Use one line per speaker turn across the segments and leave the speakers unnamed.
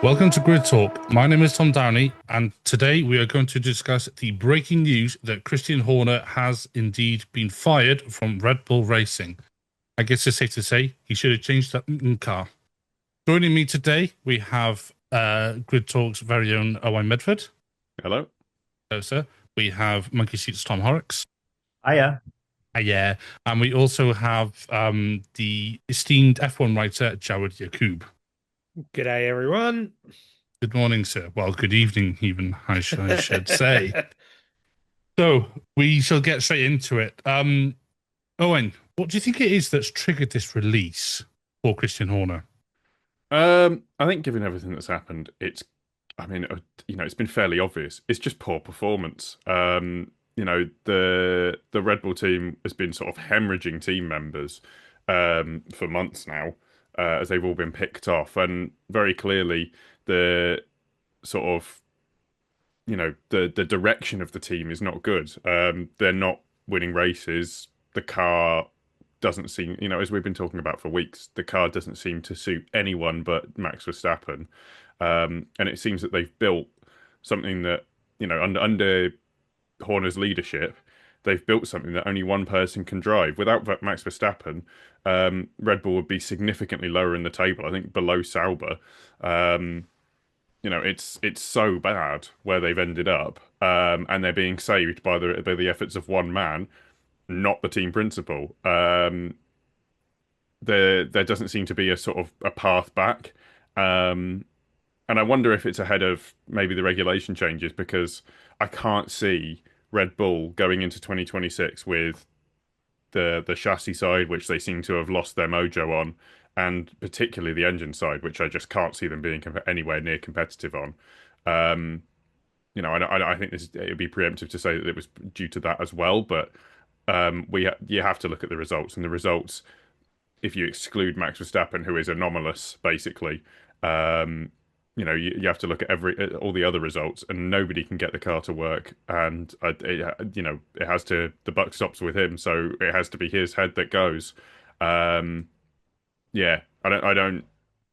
Welcome to Grid Talk. My name is Tom Downey, and today we are going to discuss the breaking news that Christian Horner has indeed been fired from Red Bull Racing. I guess it's safe to say he should have changed that car. Joining me today, we have Grid Talk's very own Owain Medford.
Hello.
Hello, sir. We have Monkey Suit's Tom Horrocks.
Hiya.
Yeah. And we also have the esteemed F1 writer, Jawad Yaqub.
G'day, everyone.
Good morning, sir. Well, good evening, even, I should say. So, we shall get straight into it. Owen, what do you think it is that's triggered this release for Christian Horner?
I think given everything that's happened, it's been fairly obvious. It's just poor performance. The Red Bull team has been sort of hemorrhaging team members for months now, as they've all been picked off, and very clearly the sort of the direction of the team is not good. They're not winning races. The car doesn't seem, as we've been talking about for weeks, the car doesn't seem to suit anyone but Max Verstappen. And it seems that they've built something that, under Horner's leadership, they've built something that only one person can drive. Without Max Verstappen, Red Bull would be significantly lower in the table. I think below Sauber. It's so bad where they've ended up, and they're being saved by the efforts of one man, not the team principal. There doesn't seem to be a sort of a path back, and I wonder if it's ahead of maybe the regulation changes, because I can't see Red Bull going into 2026 with the chassis side, which they seem to have lost their mojo on, and particularly the engine side, which I just can't see them being anywhere near competitive on. I think it would be preemptive to say that it was due to that as well, but you have to look at the results, and the results, if you exclude Max Verstappen, who is anomalous, basically, you have to look at all the other results, and nobody can get the car to work. And the buck stops with him, so it has to be his head that goes. Yeah, I don't.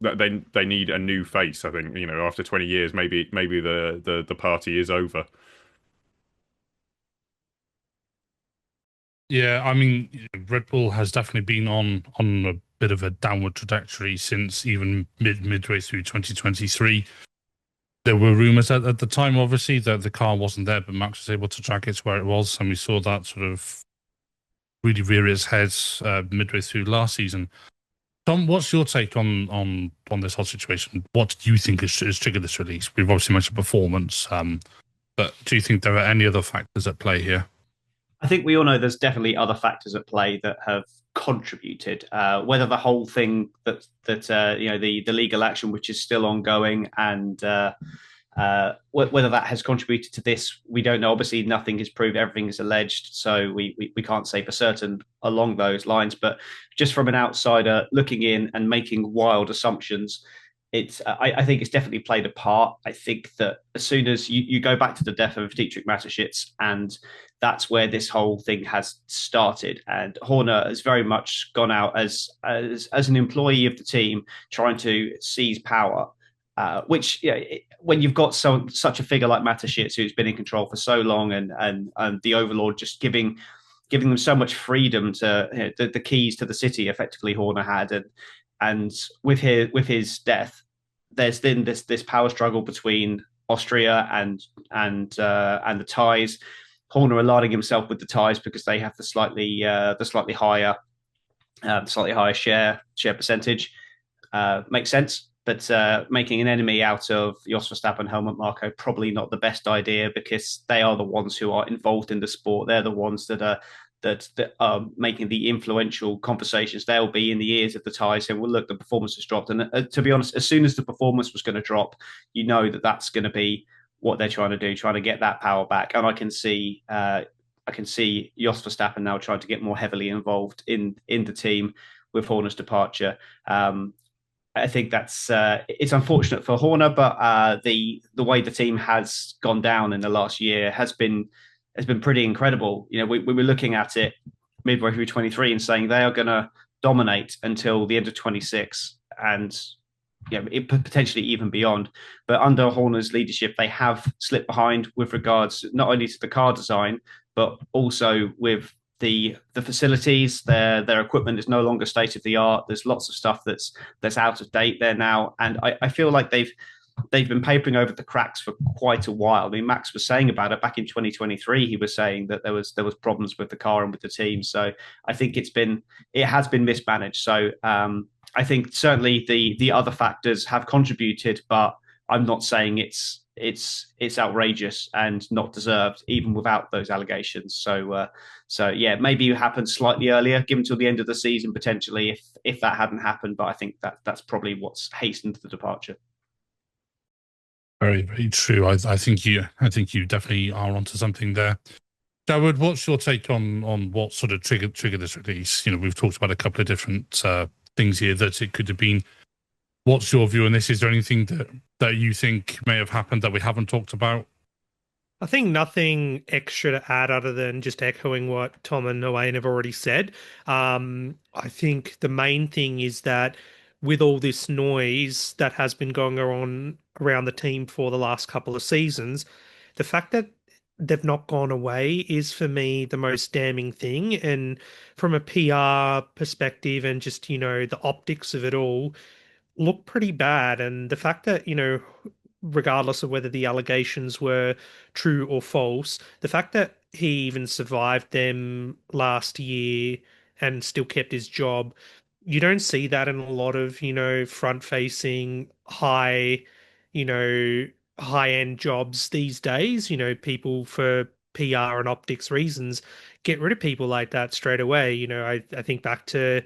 They need a new face. I think after 20 years, maybe the party is over.
Yeah, I mean, Red Bull has definitely been on a bit of a downward trajectory since even midway through 2023. There were rumors at the time, obviously, that the car wasn't there, but Max was able to track it to where it was, and we saw that sort of really rear its head midway through last season. Tom, what's your take on this whole situation? What do you think has triggered this release? We've obviously mentioned performance, but do you think there are any other factors at play here?
I think we all know there's definitely other factors at play that have contributed. Whether the whole thing that the legal action, which is still ongoing, and whether that has contributed to this, we don't know. Obviously, nothing is proved; everything is alleged, so we can't say for certain along those lines. But just from an outsider looking in and making wild assumptions, I think it's definitely played a part. I think that as soon as you go back to the death of Dietrich Mateschitz, and that's where this whole thing has started. And Horner has very much gone out as an employee of the team, trying to seize power. Which, when you've got such a figure like Mateschitz, who's been in control for so long, and the overlord just giving them so much freedom to the keys to the city, effectively Horner had, and with his death, there's been this power struggle between Austria and the ties. Horner aligning himself with the ties because they have the slightly higher share percentage. Makes sense, but making an enemy out of Jos Verstappen and Helmut Marko, probably not the best idea, because they are the ones who are involved in the sport. They're the ones that are making the influential conversations. They'll be in the ears of the ties saying, well, look, the performance has dropped. And to be honest, as soon as the performance was going to drop, that's going to be what they're trying to do, trying to get that power back. And I can see Jos Verstappen now trying to get more heavily involved in the team with Horner's departure. I think that's it's unfortunate for Horner, but the way the team has gone down in the last year has been pretty incredible. We were looking at it midway through 23 and saying they are going to dominate until the end of 26, and potentially even beyond. But under Horner's leadership, they have slipped behind with regards not only to the car design, but also with the facilities. Their equipment is no longer state of the art. There's lots of stuff that's out of date there now, and I feel like they've been papering over the cracks for quite a while. I mean, Max was saying about it back in 2023. He was saying that there was problems with the car and with the team. So I think it has been mismanaged. So I think certainly the other factors have contributed, but I'm not saying it's outrageous and not deserved, even without those allegations. So yeah, maybe it happened slightly earlier, given till the end of the season potentially, if that hadn't happened. But I think that's probably what's hastened the departure.
Very, very true. I think you definitely are onto something there. Jawad, what's your take on what sort of triggered this release? You know, we've talked about a couple of different things here that it could have been. What's your view on this? Is there anything that you think may have happened that we haven't talked about?
I think nothing extra to add other than just echoing what Tom and Owain have already said. I think the main thing is that with all this noise that has been going on around the team for the last couple of seasons, the fact that they've not gone away is for me the most damning thing. And from a PR perspective and just, the optics of it all look pretty bad. And the fact that, regardless of whether the allegations were true or false, the fact that he even survived them last year and still kept his job, you don't see that in a lot of, front-facing, you know, high-end jobs these days. People for PR and optics reasons get rid of people like that straight away. I think back to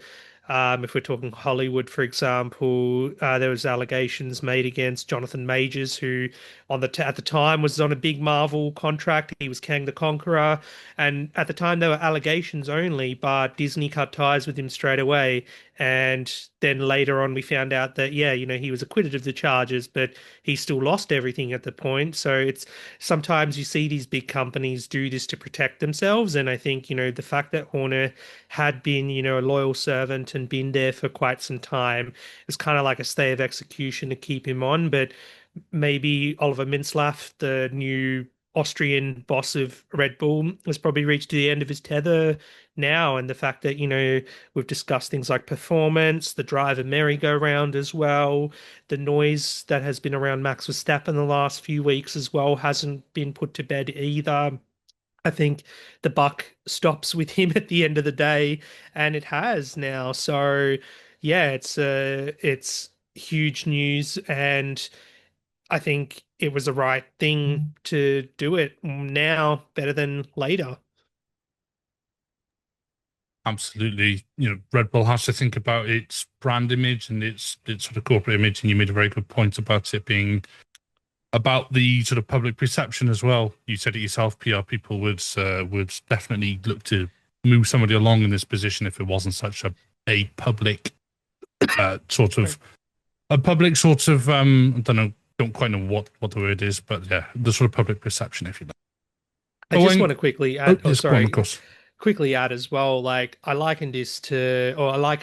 if we're talking Hollywood, for example, there was allegations made against Jonathan Majors, who at the time was on a big Marvel contract. He was Kang the Conqueror, and at the time there were allegations only, but Disney cut ties with him straight away. And then later on, we found out that he was acquitted of the charges, but he still lost everything at the point. So it's sometimes you see these big companies do this to protect themselves, and I think the fact that Horner had been a loyal servant and been there for quite some time is kind of like a stay of execution to keep him on. But maybe Oliver Mintzlaff, the new Austrian boss of Red Bull, has probably reached the end of his tether now. And the fact that, we've discussed things like performance, the driver merry-go-round as well, the noise that has been around Max Verstappen the last few weeks as well hasn't been put to bed either. I think the buck stops with him at the end of the day, and it has now. So yeah, it's huge news, and I think it was the right thing to do it now, better than later.
Absolutely. Red Bull has to think about its brand image and its sort of corporate image, and you made a very good point about it being about the sort of public perception as well. You said it yourself, PR people would definitely look to move somebody along in this position if it wasn't such a public sort of I don't quite know what the word is, but yeah, the sort of public perception, if you like.
I just want to quickly add,
sorry, of course.
Quickly add as well, like I liken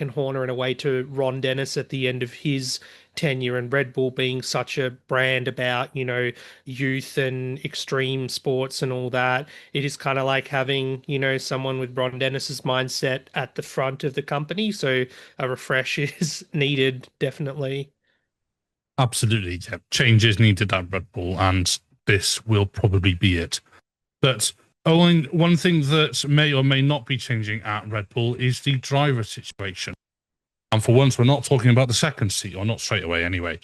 Horner in a way to Ron Dennis at the end of his tenure, and Red Bull being such a brand about, youth and extreme sports and all that. It is kind of like having, someone with Ron Dennis's mindset at the front of the company. So a refresh is needed, definitely.
Absolutely. Yeah. Change is needed at Red Bull, and this will probably be it. But Owen, one thing that may or may not be changing at Red Bull is the driver situation. And for once, we're not talking about the second seat, or not straight away anyway.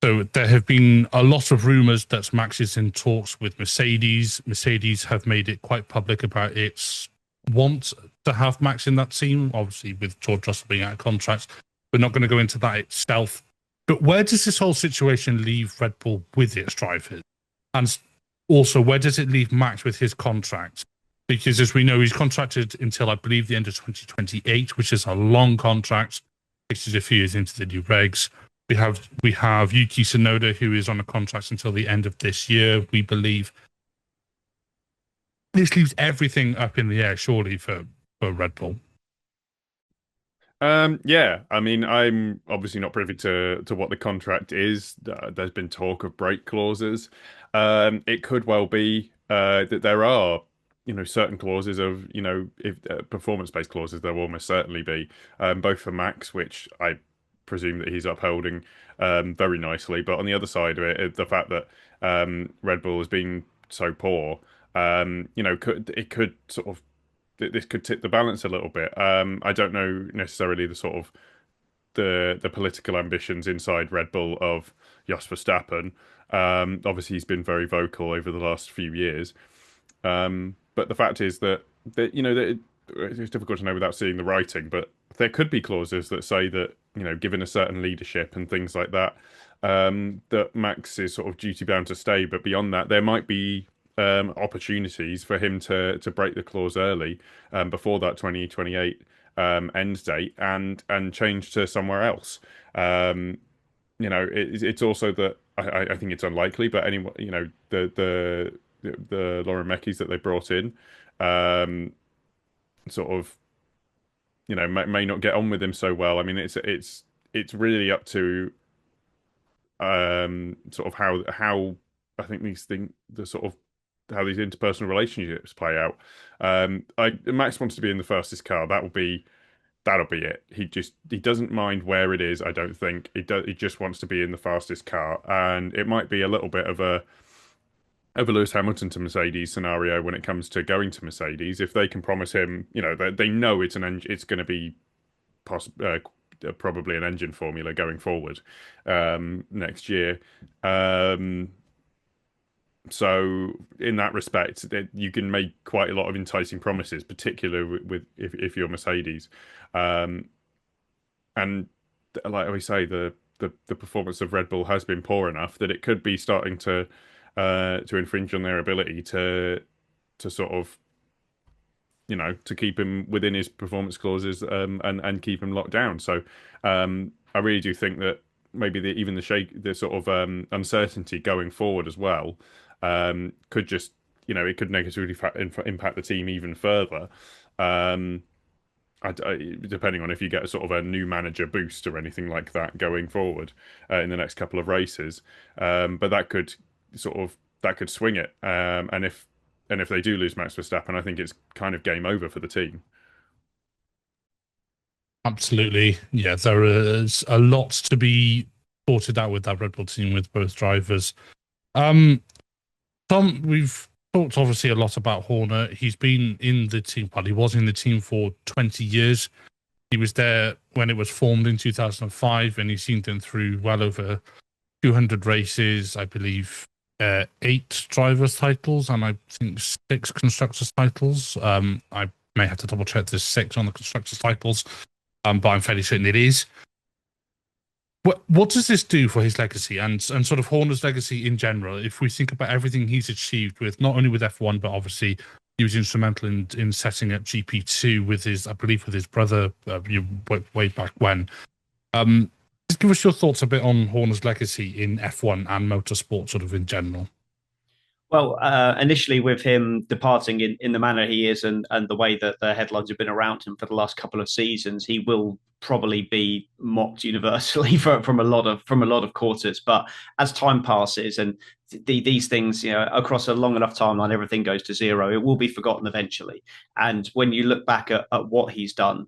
So there have been a lot of rumours that Max is in talks with Mercedes. Mercedes have made it quite public about its want to have Max in that team, obviously with George Russell being out of contract. We're not going to go into that itself. But where does this whole situation leave Red Bull with its drivers? And also, where does it leave Max with his contract? Because as we know, he's contracted until, I believe, the end of 2028, which is a long contract. This is a few years into the new regs. We have Yuki Tsunoda, who is on a contract until the end of this year, we believe. This leaves everything up in the air, surely, for Red Bull.
Yeah, I mean, I'm obviously not privy to what the contract is. There's been talk of break clauses. It could well be that there are, certain clauses of, if performance-based clauses, there will almost certainly be, both for Max, which I presume that he's upholding very nicely, but on the other side of it, the fact that Red Bull has been so poor, could sort of this could tip the balance a little bit. I don't know necessarily the sort of the political ambitions inside Red Bull of Jos Verstappen. Obviously, he's been very vocal over the last few years. But the fact is that it's difficult to know without seeing the writing. But there could be clauses that say that given a certain leadership and things like that, that Max is sort of duty bound to stay. But beyond that, there might be opportunities for him to break the clause early before that 2028 end date and change to somewhere else. It's also that I think it's unlikely, but anyone, the Lauren Meckies that they brought in, sort of, may not get on with him so well. I mean, it's really up to sort of how I think the sort of how these interpersonal relationships play out. Max wants to be in the fastest car. That'll be it. He doesn't mind where it is. I don't think he just wants to be in the fastest car, and it might be a little bit of a Lewis Hamilton to Mercedes scenario when it comes to going to Mercedes. If they can promise him, they know it's going to be probably an engine formula going forward next year. So in that respect, you can make quite a lot of enticing promises, particularly if you're Mercedes. And like we say, the performance of Red Bull has been poor enough that it could be starting to infringe on their ability to sort of to keep him within his performance clauses and keep him locked down. So I really do think that maybe even the sort of uncertainty going forward as well could just it could negatively impact the team even further. Depending on if you get a sort of a new manager boost or anything like that going forward in the next couple of races, but that could swing it. And if they do lose Max Verstappen, I think it's kind of game over for the team.
Absolutely. Yeah, there is a lot to be sorted out with that Red Bull team with both drivers. Tom, we've talked obviously a lot about Horner. He's been in the team, he was in the team for 20 years. He was there when it was formed in 2005, and he's seen them through well over 200 races, I believe 8 drivers' titles, and I think 6 constructors' titles. I may have to double check there's 6 on the constructors' titles, but I'm fairly certain it is. What does this do for his legacy and sort of Horner's legacy in general? If we think about everything he's achieved with, not only with F1, but obviously he was instrumental in setting up GP2 with his brother way back when. Just give us your thoughts a bit on Horner's legacy in F1 and motorsport sort of in general.
Well, initially with him departing in the manner he is and the way that the headlines have been around him for the last couple of seasons, he will probably be mocked universally from a lot of quarters. But as time passes and these things, across a long enough timeline, everything goes to zero. It will be forgotten eventually. And when you look back at what he's done,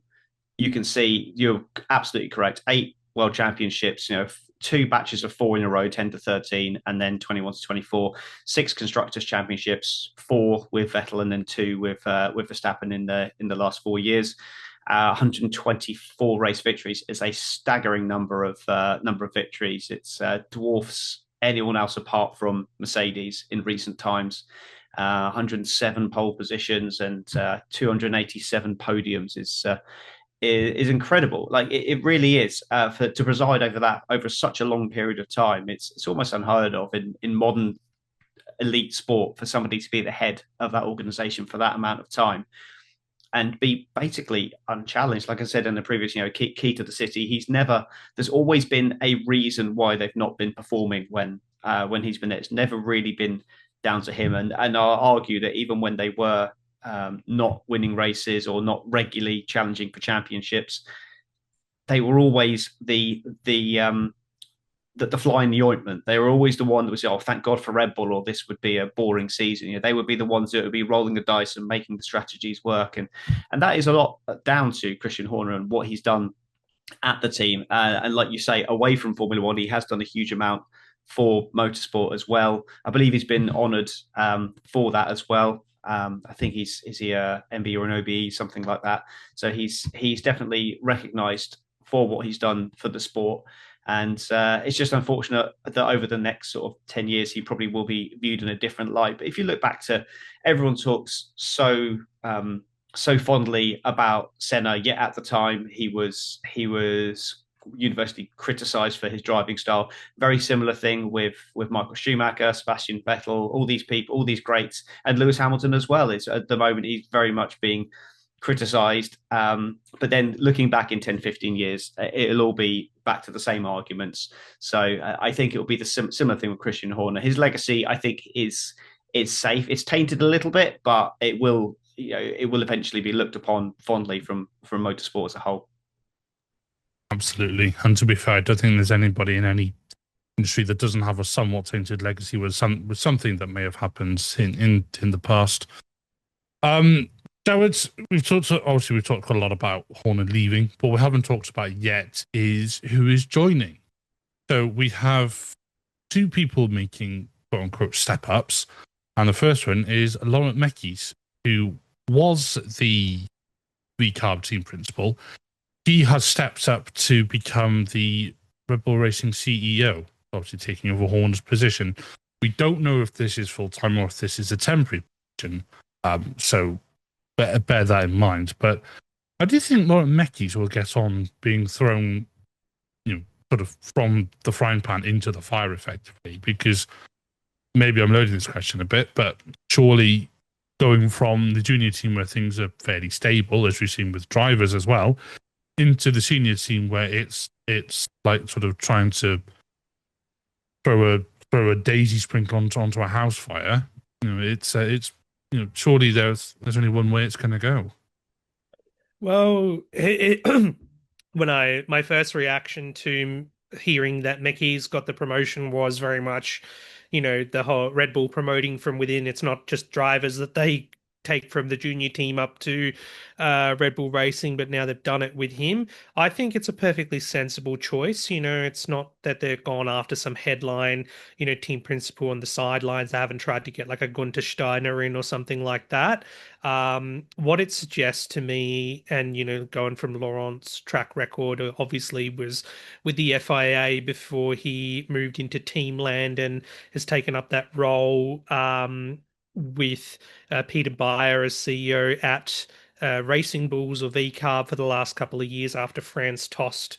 you can see you're absolutely correct. 8 world championships, 2 batches of 4 in a row, 10 to 13, and then 21 to 24. 6 constructors championships, 4 with Vettel, and then 2 with Verstappen in the last 4 years. 124 race victories is a staggering number of victories. It's dwarfs anyone else apart from Mercedes in recent times. 107 pole positions and 287 podiums is incredible. Like it really is to preside over such a long period of time. It's almost unheard of in modern elite sport for somebody to be the head of that organization for that amount of time and be basically unchallenged. Like I said in the previous, key to the city. There's always been a reason why they've not been performing when he's been there. It's never really been down to him. And I'll argue that even when they were not winning races or not regularly challenging for championships, they were always the fly in the ointment. They were always the one that was, oh, thank God for Red Bull, or this would be a boring season. You know, they would be the ones that would be rolling the dice and making the strategies work, and that is a lot down to Christian Horner and what he's done at the team. And like you say, away from Formula One, he has done a huge amount for motorsport as well. I believe he's been honoured for that as well. I think is he a MB or an OBE, something like that. So he's definitely recognised for what he's done for the sport. And it's just unfortunate that over the next sort of 10 years, he probably will be viewed in a different light. But if you look back to, everyone talks so fondly about Senna, yet at the time he was universally criticised for his driving style. Very similar thing with Michael Schumacher, Sebastian Vettel, all these people, all these greats, and Lewis Hamilton as well. Is at the moment he's very much being criticised. But then looking back in 10, 15 years, it'll all be back to the same arguments. So I think it'll be the similar thing with Christian Horner. His legacy, I think, is safe. It's tainted a little bit, but it will eventually be looked upon fondly from motorsport as a whole.
Absolutely. And to be fair, I don't think there's anybody in any industry that doesn't have a somewhat tainted legacy with something that may have happened in the past. Jawad, we've talked quite a lot about Horner leaving, but we haven't talked about yet is who is joining. So we have two people making quote unquote step ups, and the first one is Laurent Mekies, who was the VCARB team principal. He has stepped up to become the Red Bull Racing CEO, obviously taking over Horner's position. We don't know if this is full time or if this is a temporary position. So bear that in mind. But how do you think Laurent Mekies will get on being thrown, sort of from the frying pan into the fire effectively? Because maybe I'm loading this question a bit, but surely going from the junior team where things are fairly stable, as we've seen with drivers as well, into the senior team where it's like sort of trying to throw a daisy sprinkle onto a house fire. It's surely there's only one way it's going to go.
Well, my first reaction to hearing that Mekies got the promotion was very much, the whole Red Bull promoting from within. It's not just drivers that they take from the junior team up to Red Bull Racing, but now they've done it with him. I think it's a perfectly sensible choice. It's not that they've gone after some headline, team principal on the sidelines. They haven't tried to get like a Gunter Steiner in or something like that. What it suggests to me, and going from Laurent's track record, obviously was with the FIA before he moved into Teamland and has taken up that role with Peter Beyer as CEO at Racing Bulls or VCARB for the last couple of years after Franz Tost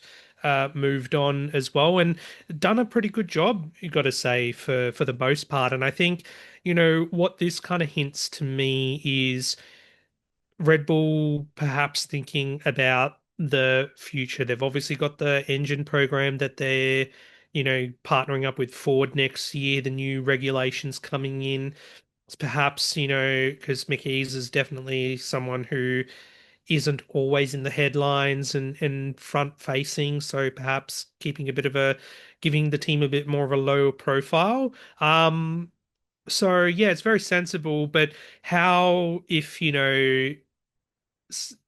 moved on as well, and done a pretty good job, you got to say, for the most part. And I think, what this kind of hints to me is Red Bull perhaps thinking about the future. They've obviously got the engine program that they're, partnering up with Ford next year, the new regulations coming in. It's perhaps, because Mekies is definitely someone who isn't always in the headlines and front facing. So perhaps giving the team a bit more of a low profile. So yeah, it's very sensible, but how if,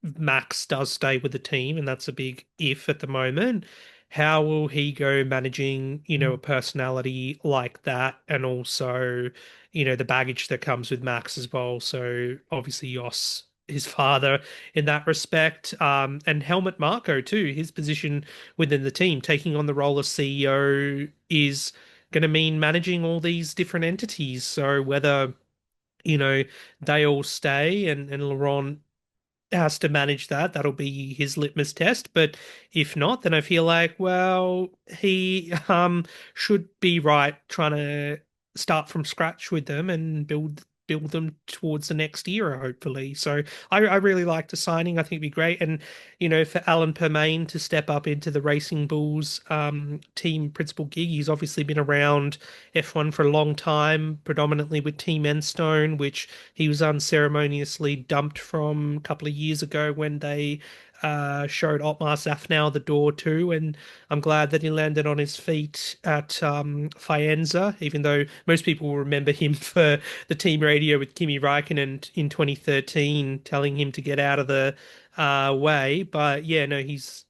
Max does stay with the team, and that's a big if at the moment, how will he go managing, a personality like that, and also, the baggage that comes with Max as well? So obviously Jos, his father, in that respect, and Helmut Marko too, his position within the team, taking on the role of CEO is going to mean managing all these different entities. So whether, they all stay and Laurent has to manage that. That'll be his litmus test. But if not, then I feel like, well, he should be right trying to start from scratch with them and build them towards the next era, hopefully. So I really like the signing. I think it'd be great. And, for Alan Permane to step up into the Racing Bulls team principal gig, he's obviously been around F1 for a long time, predominantly with Team Enstone, which he was unceremoniously dumped from a couple of years ago when they showed Otmar Safnauer the door too, and I'm glad that he landed on his feet at Faenza, even though most people will remember him for the team radio with Kimi Räikkönen in 2013, telling him to get out of the way. But yeah, no, he's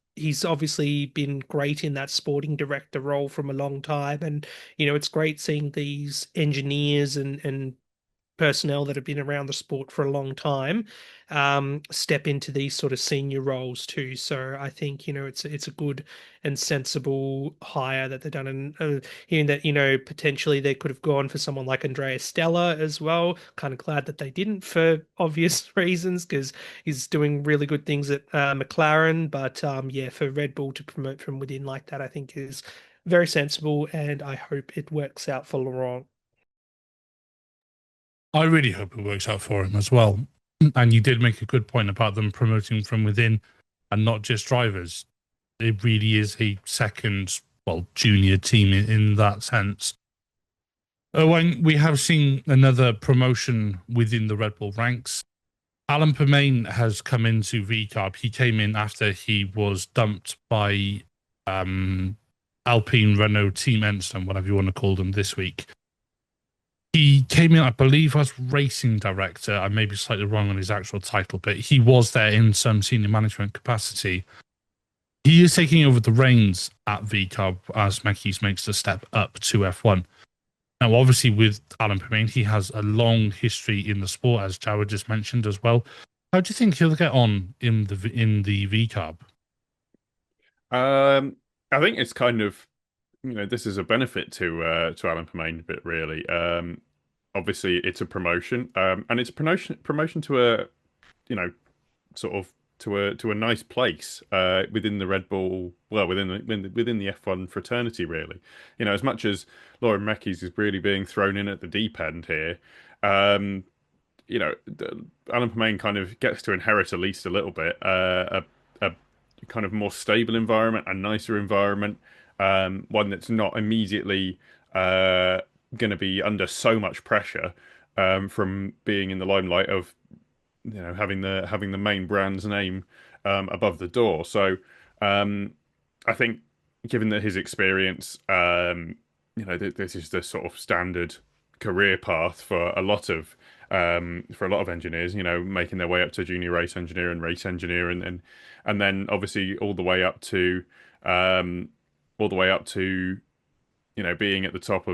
obviously been great in that sporting director role from a long time, and it's great seeing these engineers and personnel that have been around the sport for a long time step into these sort of senior roles too. So I think it's a good and sensible hire that they've done, and hearing that potentially they could have gone for someone like Andrea Stella as well. Kind of glad that they didn't, for obvious reasons, because he's doing really good things at McLaren. But yeah, for Red Bull to promote from within like that, I think is very sensible, and I hope it works out for Laurent.
I really hope it works out for him as well. And you did make a good point about them promoting from within and not just drivers. It really is a second, junior team in that sense. When we have seen another promotion within the Red Bull ranks, Alan Permain has come into VCARB. He came in after he was dumped by Alpine Renault Team Ensign, whatever you want to call them, this week. He came in, I believe, as racing director. I may be slightly wrong on his actual title, but he was there in some senior management capacity. He is taking over the reins at VCARB as Mekis makes the step up to F1. Now, obviously, with Alan Permain, he has a long history in the sport, as Jawad just mentioned as well. How do you think he'll get on in the VCARB?
I think it's kind of, this is a benefit to Alan Permain a bit, really. Obviously, it's a promotion, and it's a promotion to a, sort of to a nice place within the Red Bull, within the F1 fraternity, really. As much as Lauren Mekis is really being thrown in at the deep end here, Alan Permain kind of gets to inherit at least a little bit a kind of more stable environment, a nicer environment. One that's not immediately going to be under so much pressure from being in the limelight of having the main brand's name above the door. So I think, given that his experience, this is the sort of standard career path for a lot of engineers, making their way up to junior race engineer and race engineer, and then obviously all the way up to being at the top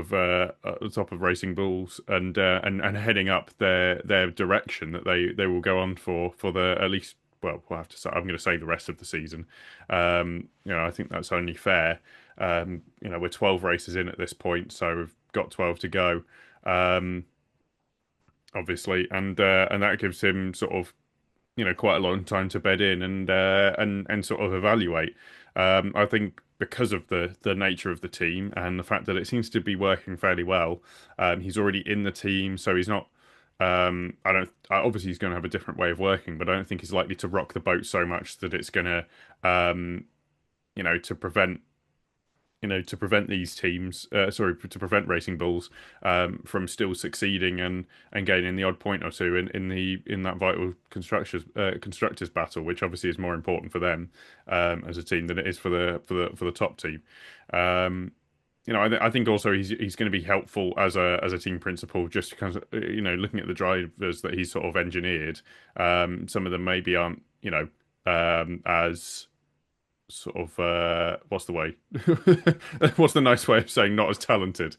of Racing Bulls and heading up their direction that they will go on for the, at least, we'll have to say, I'm going to say the rest of the season. I think that's only fair. We're 12 races in at this point, so we've got 12 to go. Obviously, and that gives him sort of quite a long time to bed in and sort of evaluate. I think because of the nature of the team and the fact that it seems to be working fairly well, he's already in the team, so he's not. Obviously he's going to have a different way of working, but I don't think he's likely to rock the boat so much that it's going to, to prevent these teams, to prevent Racing Bulls from still succeeding and gaining the odd point or two in that vital constructors battle, which obviously is more important for them as a team than it is for the top team. I think also he's going to be helpful as a team principal, just because looking at the drivers that he's sort of engineered, some of them maybe aren't as sort of what's the nice way of saying not as talented,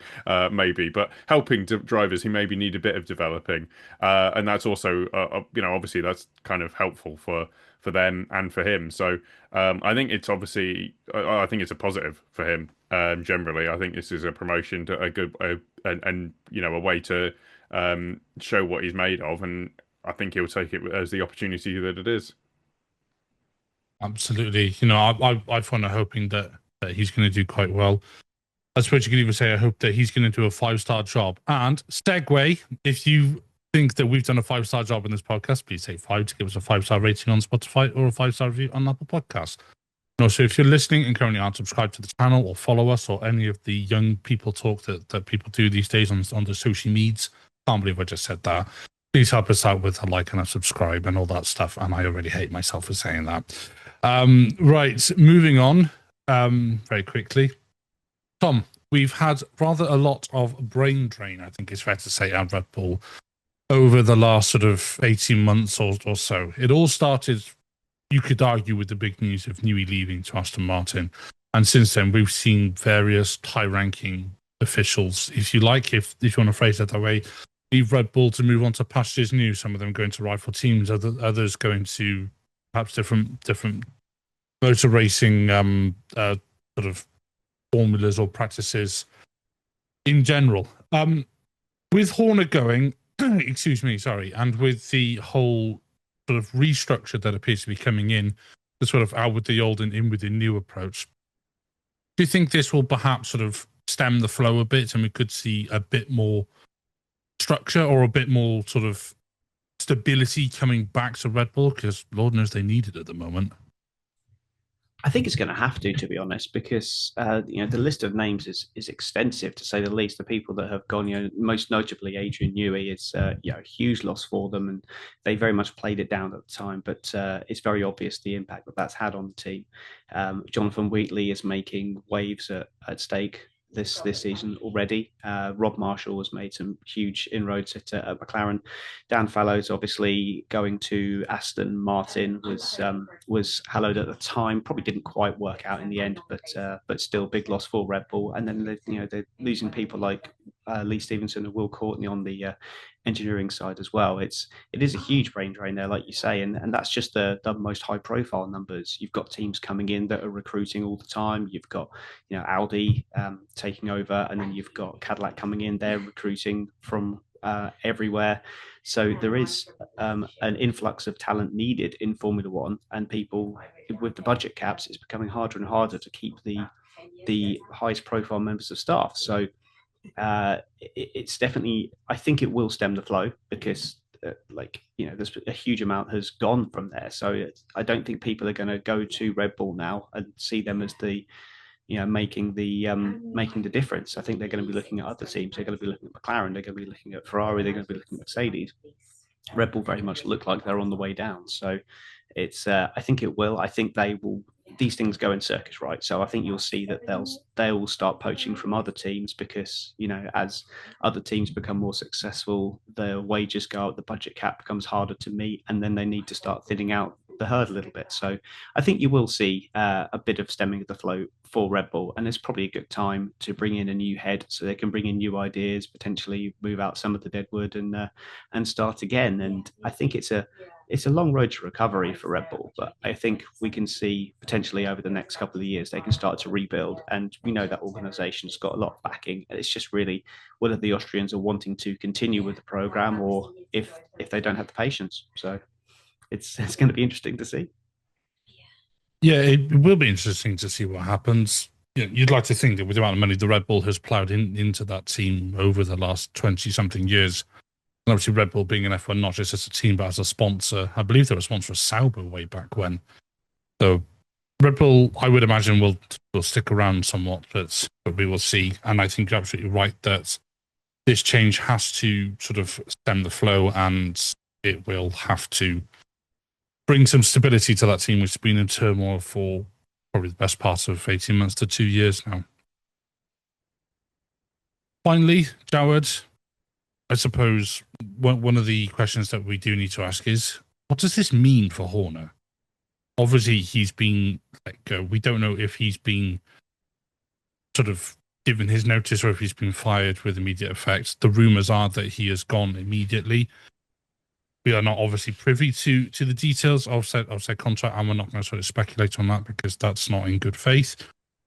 maybe, but helping drivers who maybe need a bit of developing, and that's also obviously that's kind of helpful for them and for him. So I think it's obviously I think it's a positive for him. Generally, I think this is a promotion to a good and a way to show what he's made of, and I think he'll take it as the opportunity that it is.
Absolutely. I find it hoping that he's going to do quite well. I suppose you could even say I hope that he's going to do a 5-star job. And segue, if you think that we've done a 5-star job in this podcast, please take 5 to give us a 5-star rating on Spotify or a 5-star review on Apple Podcasts. And also, if you're listening and currently aren't subscribed to the channel or follow us or any of the young people talk that people do these days on the social medias, can't believe I just said that. Please help us out with a like and a subscribe and all that stuff. And I already hate myself for saying that. Right, moving on very quickly. Tom, we've had rather a lot of brain drain, I think it's fair to say, at Red Bull over the last sort of 18 months or so. It all started, you could argue, with the big news of Newey leaving to Aston Martin. And since then, we've seen various high-ranking officials, if you like, if you want to phrase it that way, leave Red Bull to move on to pastures new. Some of them going to rival teams, others going to perhaps different motor racing sort of formulas or practices in general. With Horner going, excuse me, sorry, and with the whole sort of restructure that appears to be coming in, the sort of out with the old and in with the new approach, do you think this will perhaps sort of stem the flow a bit and we could see a bit more structure or a bit more sort of stability coming back to Red Bull? Because Lord knows they need it at the moment.
I think it's going to have to be honest, because the list of names is extensive to say the least. The people that have gone, most notably Adrian Newey, is a huge loss for them, and they very much played it down at the time. But it's very obvious the impact that that's had on the team. Jonathan Wheatley is making waves at stake this season already. Rob Marshall has made some huge inroads at McLaren. Dan Fallows obviously going to Aston Martin was hallowed at the time. Probably didn't quite work out in the end, but still big loss for Red Bull. And then they're losing people like Lee Stevenson and Will Courtney on the engineering side as well. It is a huge brain drain there, like you say, and that's just the most high profile numbers. You've got teams coming in that are recruiting all the time. You've got Audi taking over, and then you've got Cadillac coming in. They're recruiting from everywhere. So there is an influx of talent needed in Formula One, and people with the budget caps, it's becoming harder and harder to keep the highest profile members of staff. So it's definitely, I think it will stem the flow, because there's a huge amount has gone from there. So I don't think people are going to go to Red Bull now and see them as the making the difference. I think they're going to be looking at other teams. They're going to be looking at McLaren. They're going to be looking at Ferrari. They're going to be looking at Mercedes. Red Bull very much look like they're on the way down. So it's I think it will. I think they will. These things go in circuits, right? So I think you'll see that they'll start poaching from other teams, because as other teams become more successful, the wages go up, the budget cap becomes harder to meet, and then they need to start thinning out the herd a little bit. So I think you will see a bit of stemming of the flow for Red Bull, and it's probably a good time to bring in a new head so they can bring in new ideas, potentially move out some of the deadwood and start again. And I think it's a long road to recovery for Red Bull, but I think we can see potentially over the next couple of years they can start to rebuild. And we know that organization's got a lot of backing. It's just really whether the Austrians are wanting to continue with the program, or if they don't have the patience. So it's going to be interesting to see.
Yeah, it will be interesting to see what happens. You'd like to think that with the amount of money the Red Bull has ploughed into that team over the last 20-something years, and obviously Red Bull being an F1 not just as a team but as a sponsor. I believe they were a sponsor of Sauber way back when. So Red Bull, I would imagine, will stick around somewhat, but we will see. And I think you're absolutely right that this change has to sort of stem the flow, and it will have to bring some stability to that team, which has been in turmoil for probably the best part of 18 months to 2 years now. Finally, Jawad, I suppose one of the questions that we do need to ask is, what does this mean for Horner? Obviously, he's been let go. We don't know if he's been sort of given his notice or if he's been fired with immediate effect. The rumours are that he has gone immediately. We are not obviously privy to the details of said contract, and we're not going to sort of speculate on that because that's not in good faith.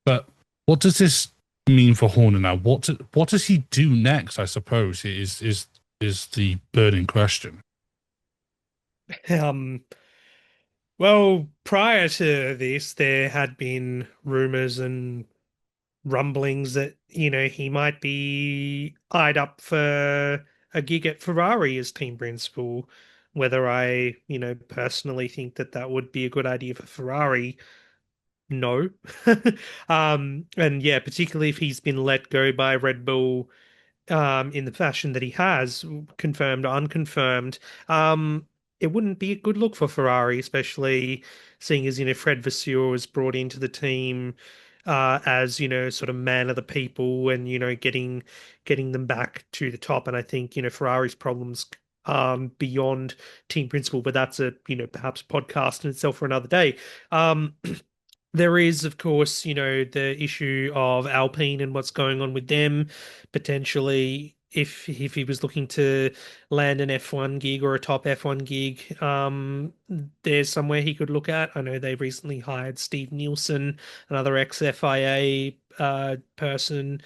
But what does this mean for Horner now? What does he do next, I suppose, is the burning question.
Well, prior to this, there had been rumors and rumblings that, he might be eyed up for a gig at Ferrari as team principal. Whether I, personally think that would be a good idea for Ferrari, no. And yeah, particularly if he's been let go by Red Bull in the fashion that he has, confirmed or unconfirmed. it wouldn't be a good look for Ferrari, especially seeing as, Fred Vasseur was brought into the team as, sort of man of the people and, getting them back to the top. And I think, Ferrari's problems beyond team principal, but that's a, perhaps podcast in itself for another day. There is, of course, the issue of Alpine and what's going on with them. Potentially, if he was looking to land an F1 gig or a top F1 gig, there's somewhere he could look at. I know they recently hired Steve Nielsen, another ex-FIA person,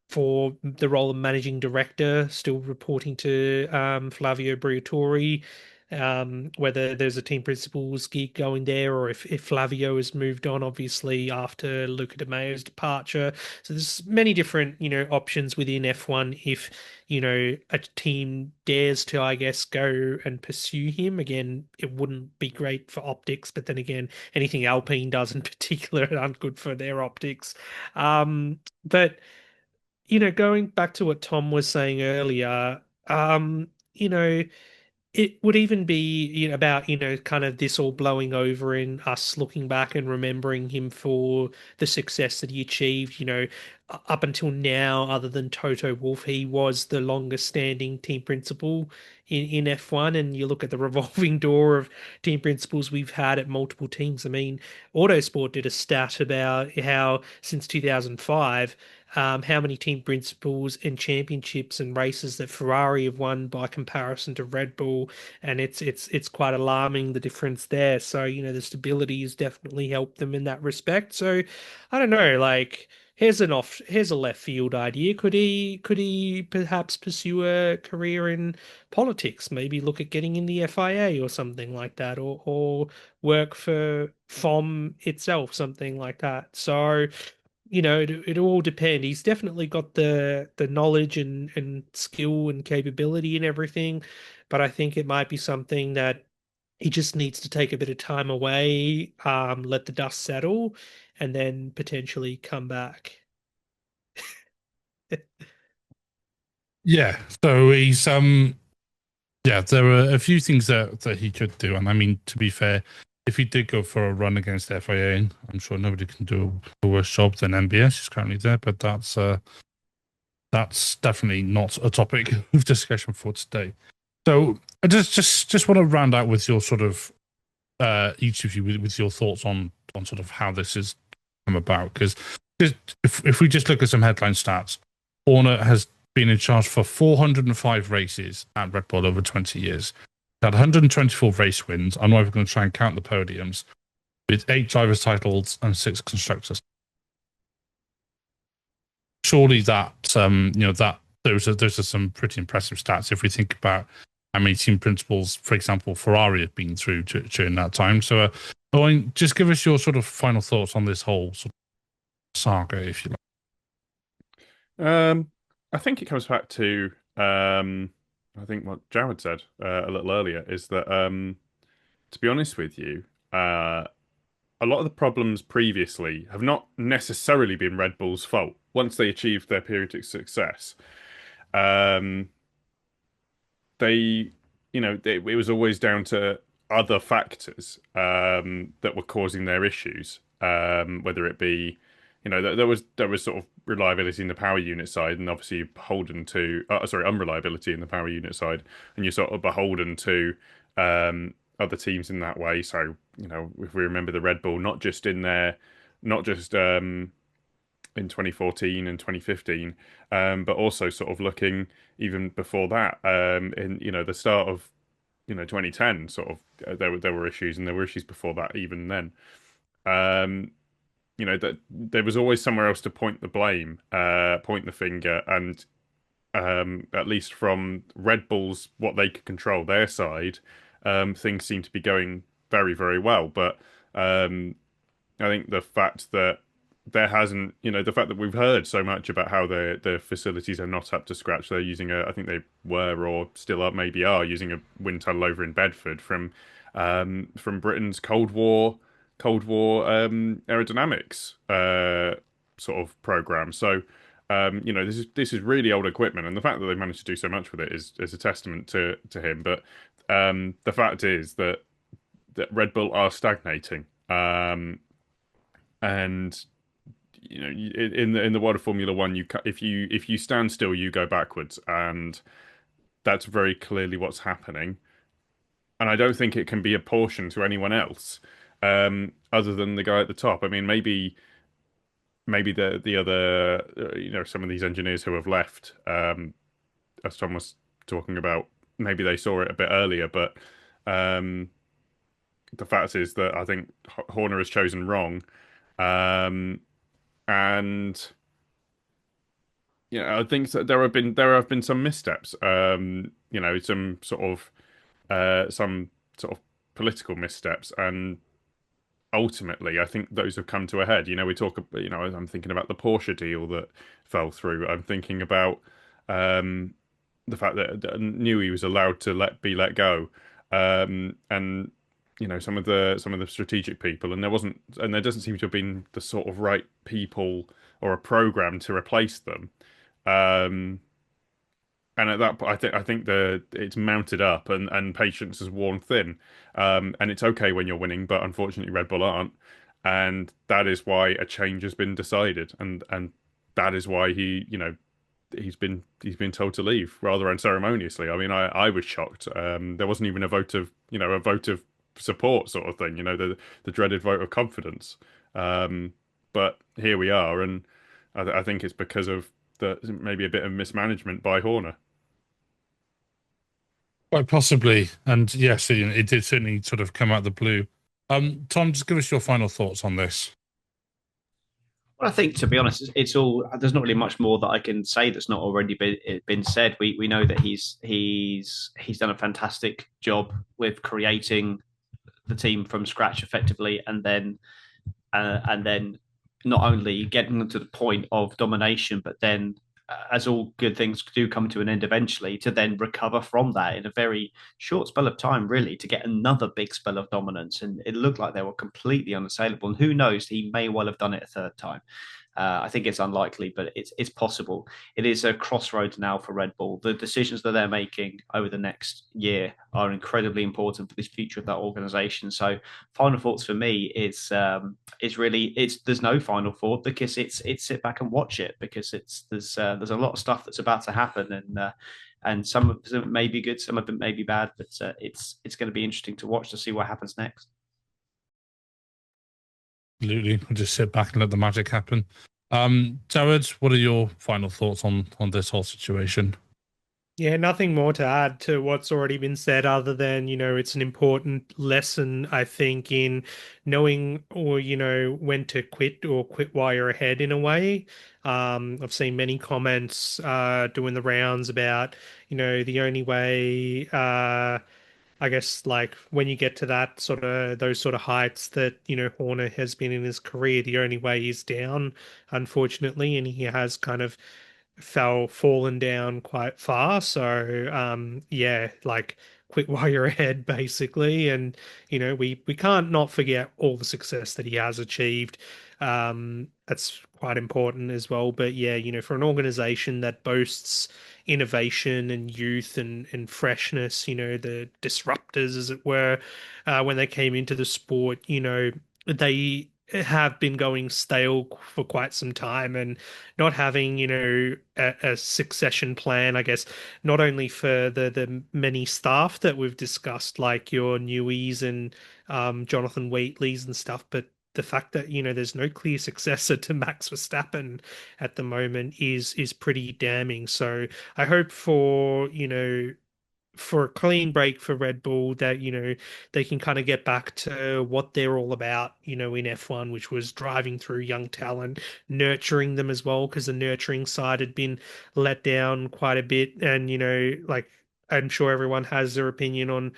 for the role of managing director, still reporting to Flavio Briatore. Whether there's a team principal's gig going there, or if Flavio has moved on, obviously after Luca De Meo's departure. So there's many different options within F1 if a team dares to, I guess, go and pursue him. Again, it wouldn't be great for optics, but then again, anything Alpine does in particular aren't good for their optics. But going back to what Tom was saying earlier, it would even be about kind of this all blowing over and us looking back and remembering him for the success that he achieved. Up until now, other than Toto Wolff, he was the longest standing team principal in F1. And you look at the revolving door of team principals we've had at multiple teams. I mean, Autosport did a stat about how since 2005, how many team principals and championships and races that Ferrari have won by comparison to Red Bull, and it's quite alarming, the difference there. So the stability has definitely helped them in that respect. So I don't know, like here's a left field idea. Could he perhaps pursue a career in politics? Maybe look at getting in the FIA or something like that, or work for FOM itself, something like that. So it all depends. He's definitely got the knowledge and skill and capability and everything, but I think it might be something that he just needs to take a bit of time away, let the dust settle, and then potentially come back.
Yeah. So he's yeah, there are a few things that he could do, and I mean, to be fair, if he did go for a run against FIA, I'm sure nobody can do a worse job than MBS is currently there, but that's definitely not a topic of discussion for today. So I just want to round out with your sort of each of you with your thoughts on sort of how this has come about, because if we just look at some headline stats, Horner has been in charge for 405 races at Red Bull over 20 years. Had 124 race wins. I'm not even going to try and count the podiums, with 8 drivers' titles and 6 constructors. Surely that that those are some pretty impressive stats if we think about how many team principals, for example, Ferrari have been through during that time. So, Owain, just give us your sort of final thoughts on this whole sort of saga, if you
like. I think it comes back to I think what Jawad said a little earlier is that, to be honest with you, a lot of the problems previously have not necessarily been Red Bull's fault. Once they achieved their periodic success, it was always down to other factors that were causing their issues, whether it be there was sort of reliability in the power unit side, and obviously beholden to unreliability in the power unit side, and you're sort of beholden to other teams in that way. So if we remember the Red Bull, not just in 2014 and 2015, but also sort of looking even before that, in the start of 2010, sort of there were issues, and there were issues before that even then. That there was always somewhere else to point the blame, point the finger, and at least from Red Bull's what they could control their side, things seem to be going very, very well. But I think the fact that there hasn't, the fact that we've heard so much about how their facilities are not up to scratch. They're using I think they were or still are, maybe are using a wind tunnel over in Bedford from Britain's Cold War aerodynamics sort of program. So This is really old equipment, and the fact that they managed to do so much with it is a testament to him. But the fact is that Red Bull are stagnating, and in the world of Formula One, if you stand still, you go backwards, and that's very clearly what's happening. And I don't think it can be apportioned to anyone else, other than the guy at the top. I mean, maybe the other, some of these engineers who have left, as Tom was talking about, maybe they saw it a bit earlier, but um, the fact is that I think Horner has chosen wrong, um, and I think that there have been some missteps, some sort of political missteps, and ultimately, I think those have come to a head. I'm thinking about the Porsche deal that fell through. I'm thinking about the fact that Newey was allowed to be let go, and some of the strategic people, and there doesn't seem to have been the sort of right people or a program to replace them. Um, and at that point, I think it's mounted up, and patience has worn thin. And it's okay when you're winning, but unfortunately Red Bull aren't, and that is why a change has been decided, and that is why he's been told to leave rather unceremoniously. I mean, I was shocked. There wasn't even a vote of support sort of thing. The dreaded vote of confidence. But here we are, and I think it's because of maybe a bit of mismanagement by Horner.
Quite possibly. And yes, it did certainly sort of come out of the blue. Tom, just give us your final thoughts on this.
Well, I think, to be honest, it's all. There's not really much more that I can say that's not already been said. We know that he's done a fantastic job with creating the team from scratch effectively, and then not only getting them to the point of domination, but then, as all good things do come to an end eventually, to then recover from that in a very short spell of time, really, to get another big spell of dominance. And it looked like they were completely unassailable. And who knows, he may well have done it a third time. I think it's unlikely, but it's possible. It is a crossroads now for Red Bull. The decisions that they're making over the next year are incredibly important for the future of that organization. So, final thoughts for me is there's no final thought, because it's sit back and watch it, because there's a lot of stuff that's about to happen, and some of it may be good, some of it may be bad, but it's going to be interesting to watch to see what happens next.
Absolutely. We'll just sit back and let the magic happen. Jawad, what are your final thoughts on this whole situation?
Yeah, nothing more to add to what's already been said, other than, it's an important lesson, I think, in knowing, or, when to quit, or quit while you're ahead, in a way. I've seen many comments doing the rounds about, the only way, I guess, like, when you get to those sort of heights that, Horner has been in his career, the only way is down, unfortunately, and he has kind of fallen down quite far. So yeah, like, quit while you're ahead, basically. And we can't not forget all the success that he has achieved. That's quite important as well. But yeah, for an organization that boasts innovation and youth and freshness, the disruptors, as it were, when they came into the sport, they have been going stale for quite some time, and not having, a succession plan, I guess, not only for the many staff that we've discussed, like your Newies and Jonathan Wheatleys and stuff, but the fact that, there's no clear successor to Max Verstappen at the moment is pretty damning. So I hope for a clean break for Red Bull, that, they can kind of get back to what they're all about, in F1, which was driving through young talent, nurturing them as well, because the nurturing side had been let down quite a bit. And, like, I'm sure everyone has their opinion on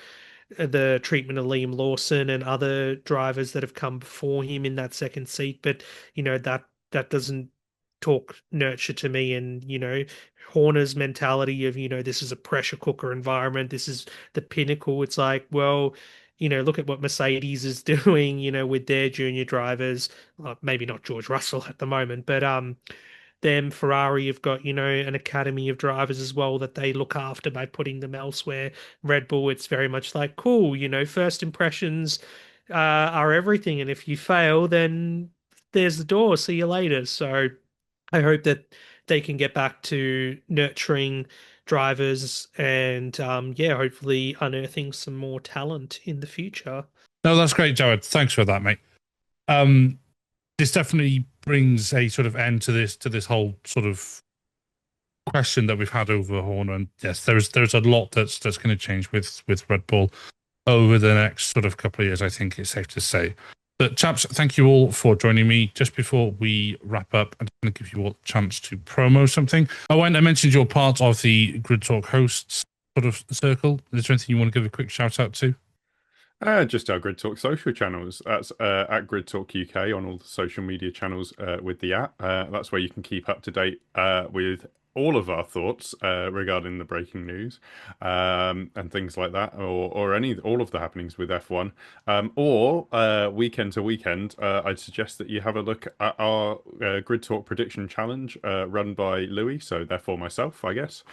the treatment of Liam Lawson and other drivers that have come before him in that second seat. But, that doesn't talk nurture to me. And, Horner's mentality of, this is a pressure cooker environment, this is the pinnacle. It's like, well, look at what Mercedes is doing, with their junior drivers. Well, maybe not George Russell at the moment, but them, Ferrari have got, an academy of drivers as well that they look after by putting them elsewhere. Red Bull, it's very much like, cool, first impressions are everything. And if you fail, then there's the door. See you later. So I hope that they can get back to nurturing drivers and, hopefully unearthing some more talent in the future.
No, that's great, Jawad. Thanks for that, mate. This definitely brings a sort of end to this whole sort of question that we've had over Horner. And yes, there's a lot that's going to change with Red Bull over the next sort of couple of years, I think it's safe to say. But chaps, thank you all for joining me. Just before we wrap up, I'm going to give you all a chance to promo something. Owain, I mentioned you're part of the Grid Talk hosts sort of circle. Is there anything you want to give a quick shout out to?
Just our Grid Talk social channels. That's at Grid Talk UK on all the social media channels with the app. That's where you can keep up to date with all of our thoughts regarding the breaking news and things like that, or all of the happenings with F1, or weekend to weekend. I'd suggest that you have a look at our Grid Talk prediction challenge run by Louis, so therefore myself, I guess.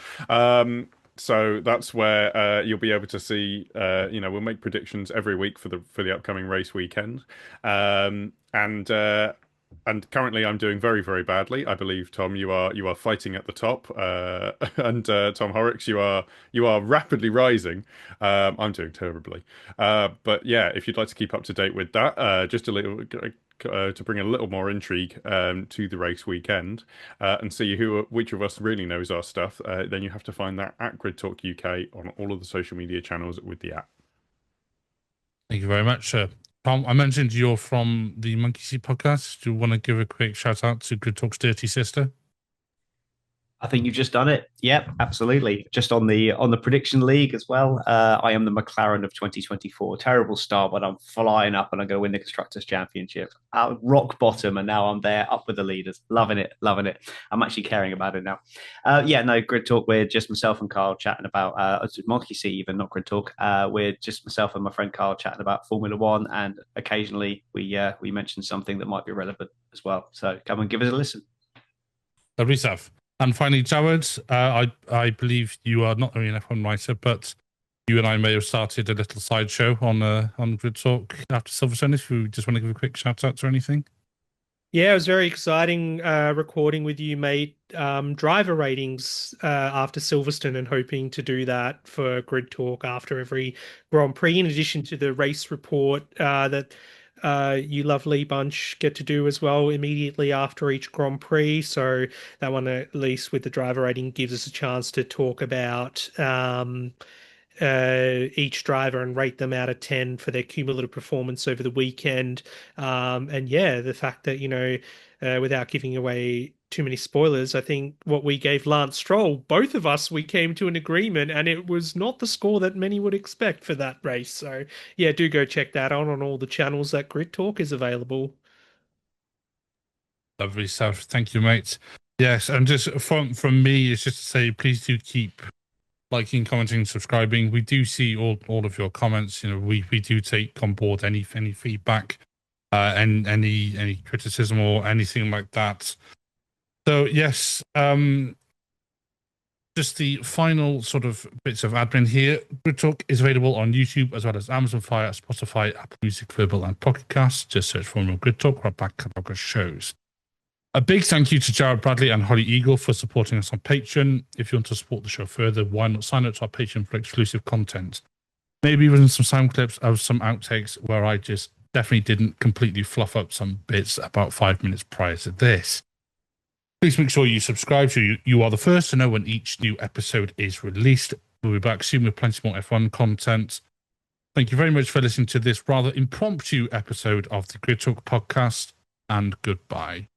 So that's where you'll be able to see. We'll make predictions every week for the upcoming race weekend, and currently I'm doing very, very badly. I believe, Tom, you are fighting at the top, and Tom Horrox, you are rapidly rising. I'm doing terribly, but yeah, if you'd like to keep up to date with that, just a little. To bring a little more intrigue to the race weekend and see which of us really knows our stuff, then you have to find that at Grid Talk UK on all of the social media channels with the app.
Thank you very much. Tom, I mentioned you're from the Monkey See podcast. Do you want to give a quick shout out to Grid Talk's dirty sister?
I think you've just done it. Yep, absolutely. Just on the prediction league as well. I am the McLaren of 2024. Terrible start, but I'm flying up and I'm going to win the Constructors' Championship. Out rock bottom, and now I'm there, up with the leaders. Loving it. I'm actually caring about it now. Grid Talk. We're just myself and Carl chatting about Monkey See, even not Grid Talk. We're just myself and my friend Carl chatting about Formula One, and occasionally we mention something that might be relevant as well. So come and give us a listen.
Lovely stuff. And finally, Jawad, I believe you are not only an F1 writer, but you and I may have started a little sideshow on Grid Talk after Silverstone. If you just want to give a quick shout out or anything.
Yeah, it was very exciting recording with you, mate. Driver ratings after Silverstone, and hoping to do that for Grid Talk after every Grand Prix, in addition to the race report that you lovely bunch get to do as well immediately after each Grand Prix. So that one, at least with the driver rating, gives us a chance to talk about each driver and rate them out of 10 for their cumulative performance over the weekend. The fact that, without giving away too many spoilers, I think what we gave Lance Stroll, both of us, we came to an agreement, and it was not the score that many would expect for that race. So yeah, do go check that out on all the channels that Grid Talk is available.
Lovely stuff. Thank you, mate. Yes, and just from me, it's just to say, please do keep liking, commenting, subscribing. We do see all of your comments. We do take on board any feedback, and any criticism or anything like that. So yes, just the final sort of bits of admin here. Grid Talk is available on YouTube as well as Amazon Fire, Spotify, Apple Music, Verbal, and Pocket Cast. Just search for more Grid Talk or back catalog of shows. A big thank you to Jared Bradley and Holly Eagle for supporting us on Patreon. If you want to support the show further, why not sign up to our Patreon for exclusive content? Maybe even some sound clips of some outtakes where I just definitely didn't completely fluff up some bits about 5 minutes prior to this. Please make sure you subscribe so you are the first to know when each new episode is released. We'll be back soon with plenty more F1 content. Thank you very much for listening to this rather impromptu episode of the Grid Talk podcast, and goodbye.